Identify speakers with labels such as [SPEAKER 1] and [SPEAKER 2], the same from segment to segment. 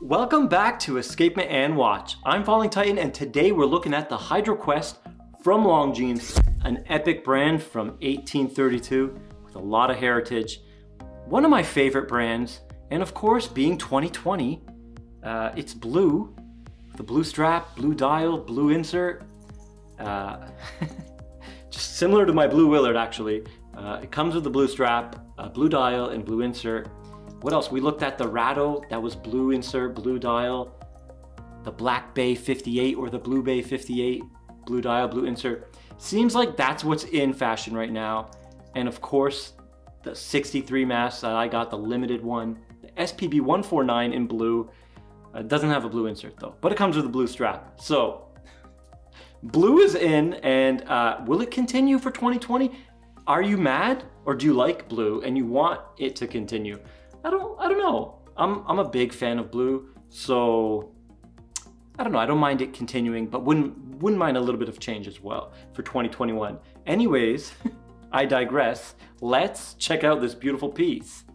[SPEAKER 1] Welcome back to Escapement and Watch. I'm Falling Titan, and today we're looking at the HydroConquest from Longines, an epic brand from 1832 with a lot of heritage. One of my favorite brands, and of course, being 2020, it's blue, the blue strap, blue dial, blue insert. Just similar to my blue Willard, actually. It comes with the blue strap, blue dial, and blue insert. What else? We looked at the Ratto, that was blue insert, blue dial. The Black Bay 58 or the Blue Bay 58, blue dial, blue insert. Seems like that's what's in fashion right now. And of course, the 63 mask that I got, the limited one, the SPB 149 in blue. Doesn't have a blue insert though, but it comes with a blue strap. So, blue is in, and will it continue for 2020? Are you mad, or do you like blue and you want it to continue? I don't know. I'm a big fan of blue, so I don't know. I don't mind it continuing, but wouldn't mind a little bit of change as well for 2021. Anyways, I digress. Let's check out this beautiful piece.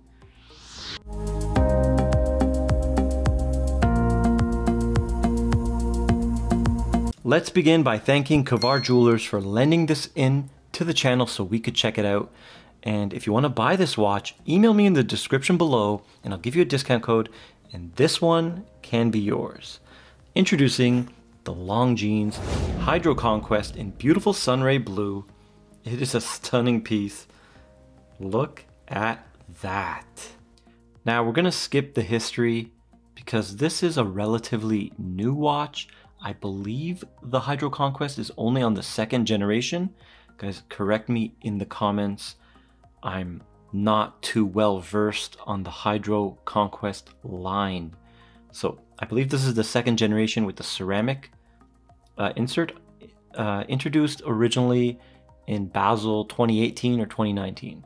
[SPEAKER 1] Let's begin by thanking Kavar Jewelers for lending this in to the channel so we could check it out. And if you want to buy this watch, email me in the description below and I'll give you a discount code, and this one can be yours. Introducing the Longines HydroConquest in beautiful Sunray blue. It is a stunning piece. Look at that. Now we're going to skip the history because this is a relatively new watch. I believe the HydroConquest is only on the second generation. Guys, correct me in the comments. I'm not too well versed on the HydroConquest line. So I believe this is the second generation with the ceramic insert, introduced originally in Basel 2018 or 2019.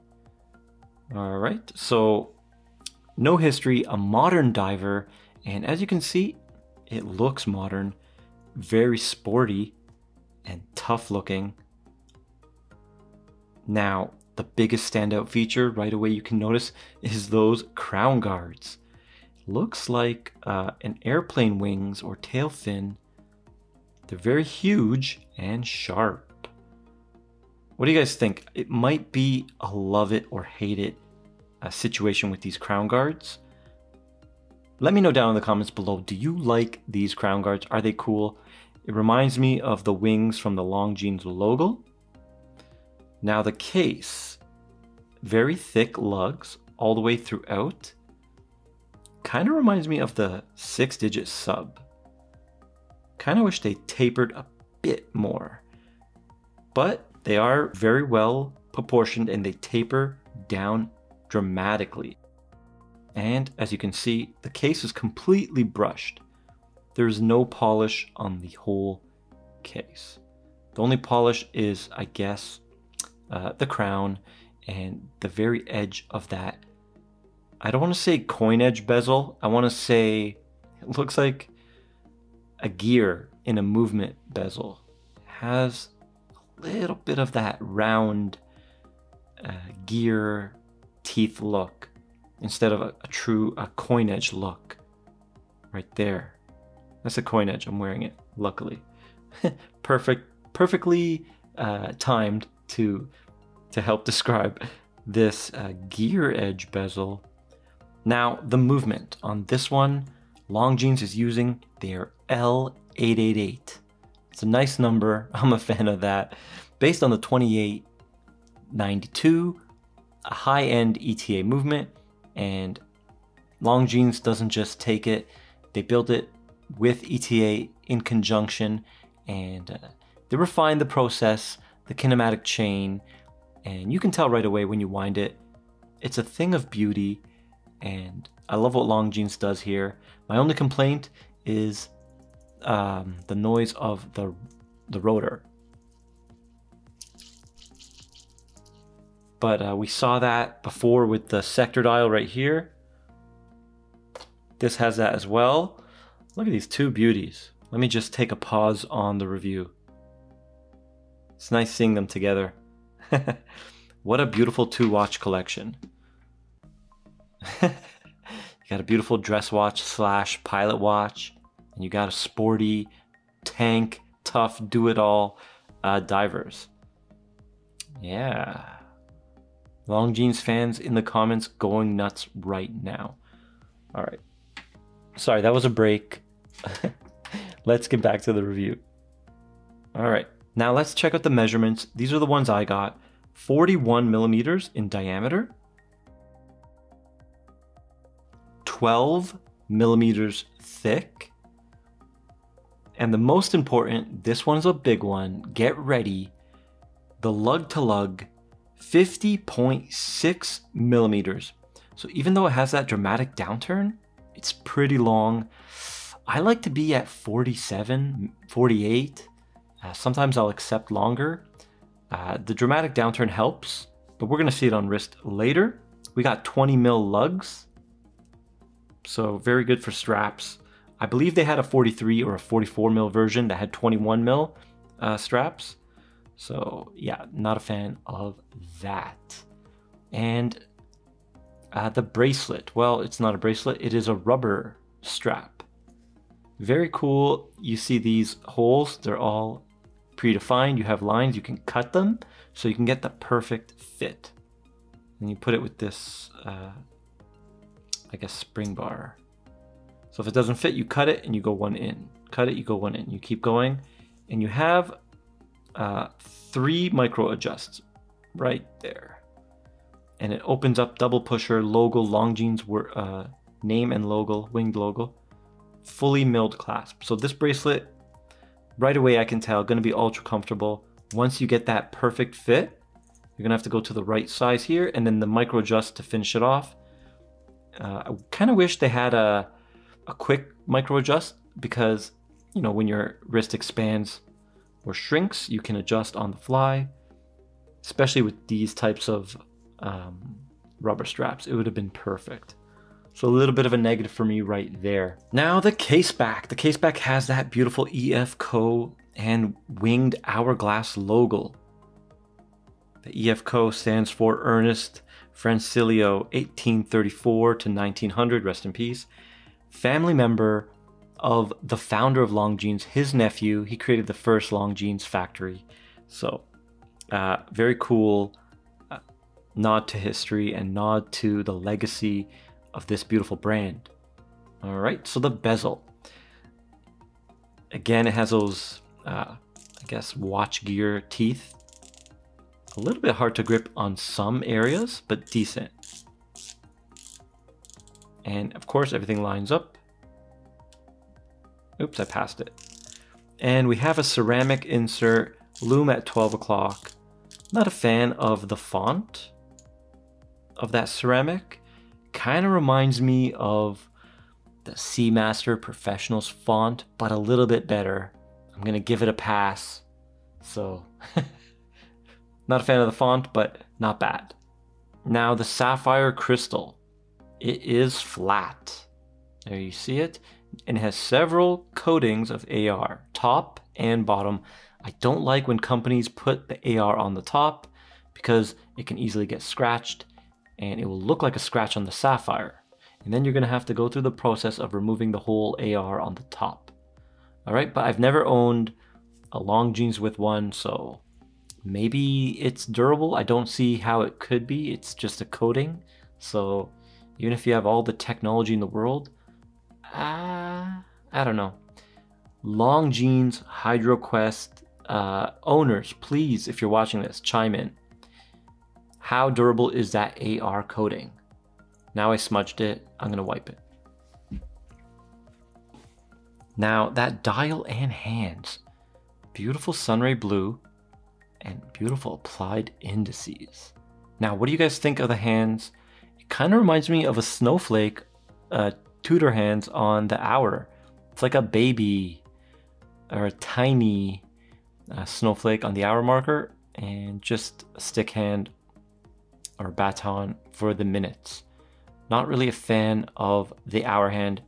[SPEAKER 1] All right, so no history, a modern diver, and as you can see, it looks modern, very sporty and tough looking. Now, the biggest standout feature right away you can notice is those crown guards. Looks like an airplane wings or tail fin. They're very huge and sharp. What do you guys think? It might be a love it or hate it situation with these crown guards. Let me know down in the comments below. Do you like these crown guards? Are they cool? It reminds me of the wings from the Longines logo. Now the case, very thick lugs all the way throughout. Kind of reminds me of the 6-digit sub. Kind of wish they tapered a bit more. But they are very well proportioned and they taper down dramatically. And as you can see, the case is completely brushed. There's no polish on the whole case. The only polish is, I guess, the crown and the very edge of that. I don't want to say coin edge bezel. I want to say it looks like a gear in a movement bezel. It has a little bit of that round gear teeth look instead of a true coin edge look right there. That's a coin edge. I'm wearing it, luckily. Perfectly timed to help describe this gear edge bezel. Now, the movement on this one, Longines is using their L888. It's a nice number. I'm a fan of that. Based on the 2892, a high-end ETA movement, and Longines doesn't just take it, they build it with ETA in conjunction, and they refine the process, the kinematic chain, and you can tell right away when you wind it. It's a thing of beauty, and I love what Longines does here. My only complaint is the noise of the rotor. But we saw that before with the sector dial right here. This has that as well. Look at these two beauties. Let me just take a pause on the review. It's nice seeing them together. What a beautiful two watch collection. You got a beautiful dress watch / pilot watch, and you got a sporty, tank, tough, do-it-all divers. Yeah. Longines fans in the comments going nuts right now. All right. Sorry, that was a break. Let's get back to the review. All right. Now let's check out the measurements. These are the ones I got. 41 millimeters in diameter. 12 millimeters thick. And the most important, this one's a big one. Get ready. The lug to lug, 50.6 millimeters. So even though it has that dramatic downturn, it's pretty long. I like to be at 47, 48. Sometimes I'll accept longer. The dramatic downturn helps, but we're gonna see it on wrist later. We got 20 mil lugs. So very good for straps. I believe they had a 43 or a 44 mil version that had 21 mil straps. So yeah, not a fan of that. And the bracelet, well, it's not a bracelet, it is a rubber strap. Very cool. You see these holes, they're all predefined. You have lines, you can cut them so you can get the perfect fit. And you put it with this, I guess, spring bar. So if it doesn't fit, you cut it and you go one in. Cut it, you go one in. You keep going, and you have 3 micro adjusts right there. And it opens up double pusher, logo, Longines name and logo, winged logo, fully milled clasp. So this bracelet, right away I can tell, gonna be ultra comfortable. Once you get that perfect fit, you're gonna have to go to the right size here, and then the micro adjust to finish it off. I kind of wish they had a quick micro adjust, because you know, when your wrist expands or shrinks, you can adjust on the fly, especially with these types of rubber straps. It would have been perfect. So a little bit of a negative for me right there. Now the Caseback. The Caseback has that beautiful EFCO and winged hourglass logo. The EFCO stands for Ernest Francilio, 1834 to 1900, rest in peace. Family member of the founder of Longines, his nephew. He created the first Longines factory. So very cool nod to history and nod to the legacy of this beautiful brand. All right, so the bezel. Again, it has those, I guess, watch gear teeth. A little bit hard to grip on some areas, but decent. And of course, everything lines up. Oops, I passed it. And we have a ceramic insert, Lume at 12 o'clock. Not a fan of the font of that ceramic. Kind of reminds me of the Seamaster Professionals font, but a little bit better. I'm gonna give it a pass. So, not a fan of the font, but not bad. Now the sapphire crystal. It is flat. There you see it. And it has several coatings of AR, top and bottom. I don't like when companies put the AR on the top because it can easily get scratched and it will look like a scratch on the sapphire. And then you're gonna have to go through the process of removing the whole AR on the top. All right, but I've never owned a Longines with one, so maybe it's durable. I don't see how it could be. It's just a coating. So even if you have all the technology in the world, I don't know. Longines HydroConquest owners, please, if you're watching this, chime in. How durable is that AR coating? Now I smudged it, I'm gonna wipe it. Now that dial and hands, beautiful Sunray blue and beautiful applied indices. Now, what do you guys think of the hands? It kind of reminds me of a snowflake, Tudor hands on the hour. It's like a baby or a tiny snowflake on the hour marker and just a stick hand or baton for the minutes. Not really a fan of the hour hand.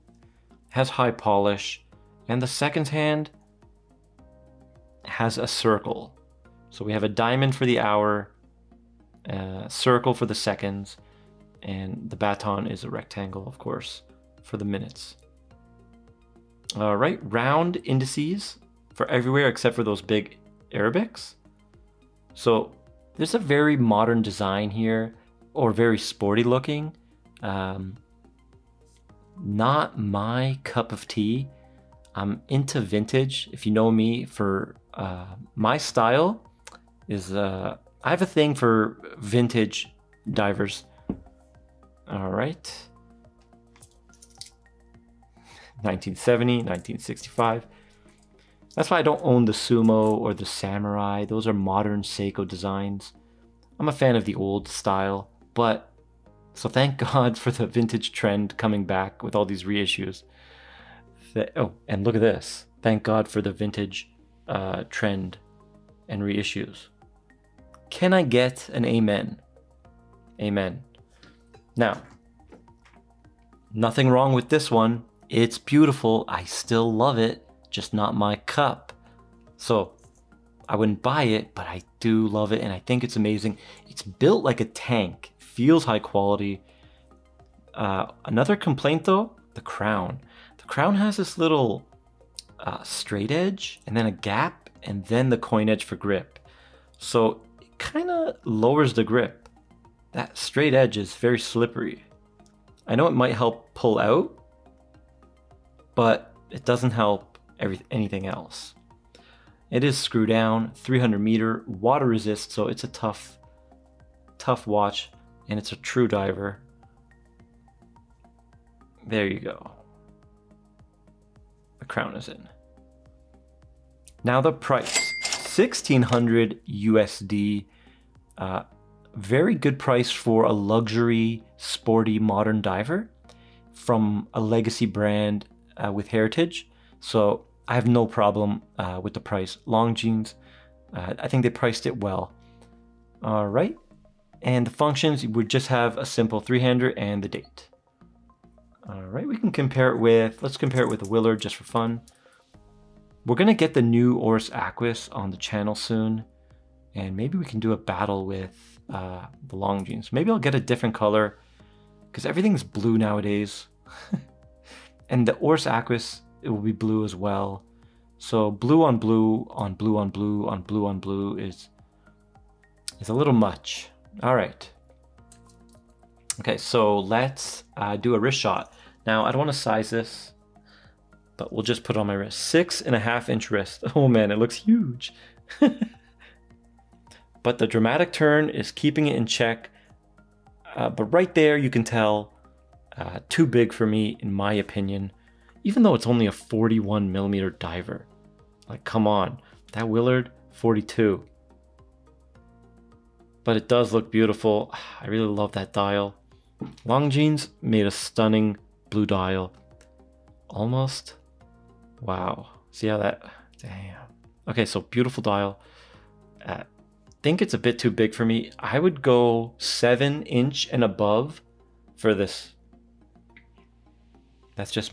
[SPEAKER 1] Has high polish, and the seconds hand has a circle. So we have a diamond for the hour, a circle for the seconds, and the baton is a rectangle, of course, for the minutes. All right, round indices for everywhere except for those big Arabics. So there's a very modern design here, or very sporty looking. Not my cup of tea. I'm into vintage. If you know me, for my style is I have a thing for vintage divers. All right. 1970, 1965. That's why I don't own the Sumo or the Samurai. Those are modern Seiko designs. I'm a fan of the old style, but so thank God for the vintage trend coming back with all these reissues. Oh, and look at this. Thank God for the vintage trend and reissues. Can I get an amen? Amen. Now, nothing wrong with this one. It's beautiful. I still love it, just not my cup. So I wouldn't buy it, but I do love it and I think it's amazing. It's built like a tank, feels high quality. Another complaint though, the crown. The crown has this little straight edge and then a gap and then the coin edge for grip. So it kind of lowers the grip. That straight edge is very slippery. I know it might help pull out, but it doesn't help anything else. It is screw down, 300 meter, water resist, so it's a tough watch, and it's a true diver. There you go. The crown is in. Now the price, 1600 USD. Very good price for a luxury, sporty, modern diver from a legacy brand with heritage. So I have no problem with the price. Longines, I think they priced it well. All right. And the functions, you would just have a simple three-hander and the date. All right, we can compare it with, let's compare it with the Willard just for fun. We're gonna get the new Oris Aquis on the channel soon. And maybe we can do a battle with the Longines. Maybe I'll get a different color because everything's blue nowadays. And the Oris Aquis, it will be blue as well. So blue on blue on blue on blue on blue on blue is a little much. All right. Okay, so let's do a wrist shot. Now I don't want to size this, but we'll just put it on my wrist. 6.5 inch wrist. Oh man, it looks huge. But the dramatic turn is keeping it in check. But right there you can tell, too big for me in my opinion, even though it's only a 41 millimeter diver. Like, come on, that Willard, 42. But it does look beautiful. I really love that dial. Longines made a stunning blue dial. Almost. Wow. See how that, damn. Okay, so beautiful dial. Think it's a bit too big for me. I would go 7 inch and above for this. That's just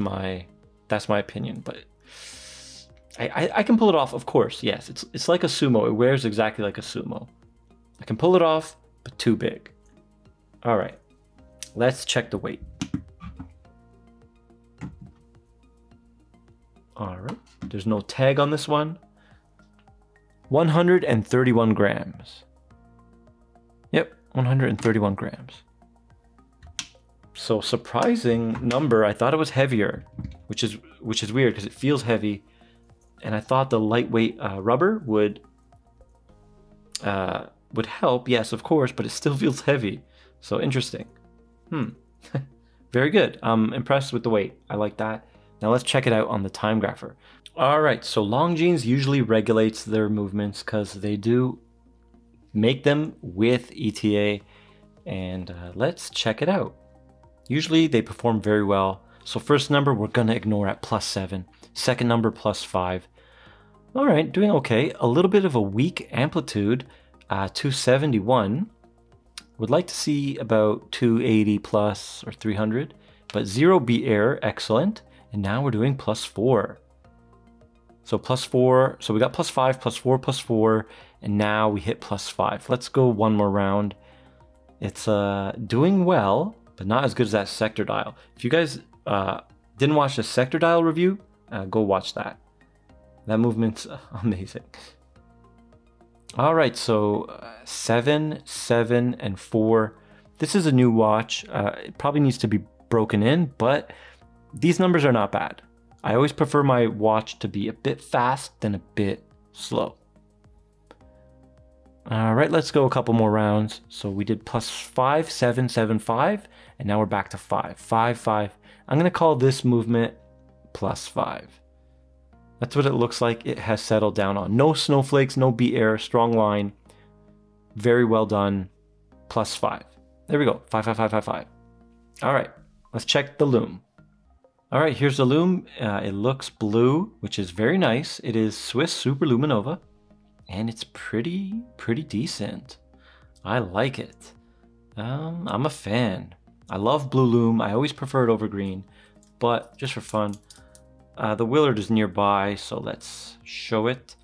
[SPEAKER 1] that's my opinion, but I can pull it off, of course. Yes, it's like a sumo. It wears exactly like a sumo. I can pull it off, but too big. All right, let's check the weight. All right, there's no tag on this one. 131 grams. Yep, 131 grams. So surprising number. I thought it was heavier, which is weird because it feels heavy, and I thought the lightweight rubber would help. Yes, of course, but it still feels heavy. So interesting. Very good. I'm impressed with the weight. I like that. Now let's check it out on the time grapher. All right, so Longines usually regulates their movements because they do make them with ETA, and let's check it out. Usually they perform very well. So first number we're gonna ignore at +7. Second number +5. All right, doing okay. A little bit of a weak amplitude, 271. Would like to see about 280 plus or 300, but 0 beat error, excellent. And now we're doing +4. So +4, so we got +5, +4, +4, and now we hit +5. Let's go one more round. It's doing well, but not as good as that sector dial. If you guys didn't watch the sector dial review, go watch that. That movement's amazing. All right, so 7, 7, and 4. This is a new watch. It probably needs to be broken in, but these numbers are not bad. I always prefer my watch to be a bit fast than a bit slow. All right, let's go a couple more rounds. So we did +5, 7, 7, 5, and now we're back to 5, 5, 5. I'm gonna call this movement +5. That's what it looks like it has settled down on. No snowflakes, no beat error, strong line. Very well done, +5. There we go, 5, 5, 5, 5, 5. All right, let's check the Lume. All right, here's the Lume. It looks blue, which is very nice. It is Swiss Super Luminova, and it's pretty decent. I like it. I'm a fan. I love blue Lume. I always prefer it over green, but just for fun. The Willard is nearby, so let's show it.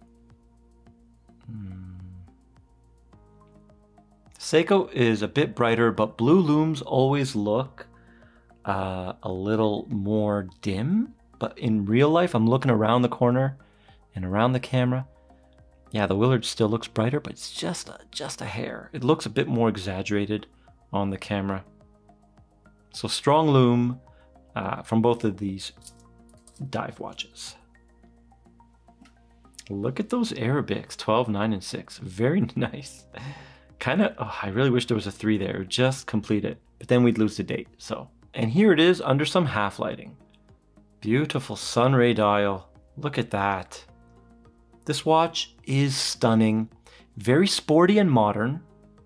[SPEAKER 1] Seiko is a bit brighter, but blue Lumes always look a little more dim. But in real life, I'm looking around the corner and around the camera. Yeah, the Willard still looks brighter, but it's just a hair. It looks a bit more exaggerated on the camera. So strong Lume from both of these dive watches. Look at those Arabics, 12, 9, and 6. Very nice. I really wish there was a 3 there. Just complete it, but then we'd lose the date. So, and here it is under some half lighting. Beautiful Sunray dial. Look at that. This watch is stunning, very sporty and modern,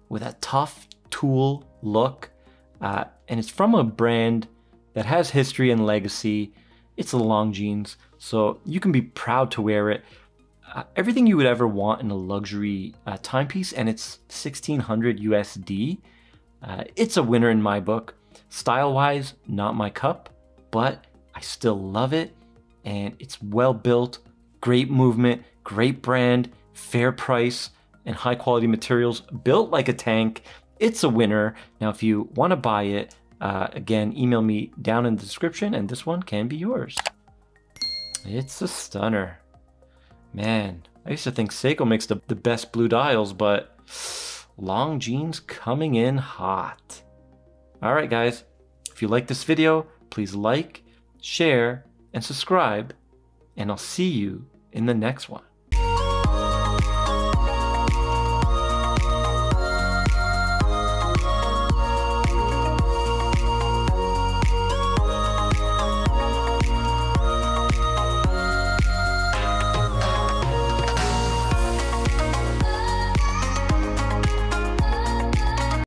[SPEAKER 1] with a tough tool look, and it's from a brand that has history and legacy. It's a Longines, so you can be proud to wear it. Everything you would ever want in a luxury timepiece, and it's 1600 USD. It's a winner in my book. Style-wise, not my cup, but I still love it, and it's well built, great movement, great brand, fair price, and high quality materials, built like a tank. It's a winner. Now, if you want to buy it, again, email me down in the description, and this one can be yours. It's a stunner. Man, I used to think Seiko makes the best blue dials, but Longines coming in hot. All right, guys, if you like this video, please like, share, and subscribe, and I'll see you in the next one.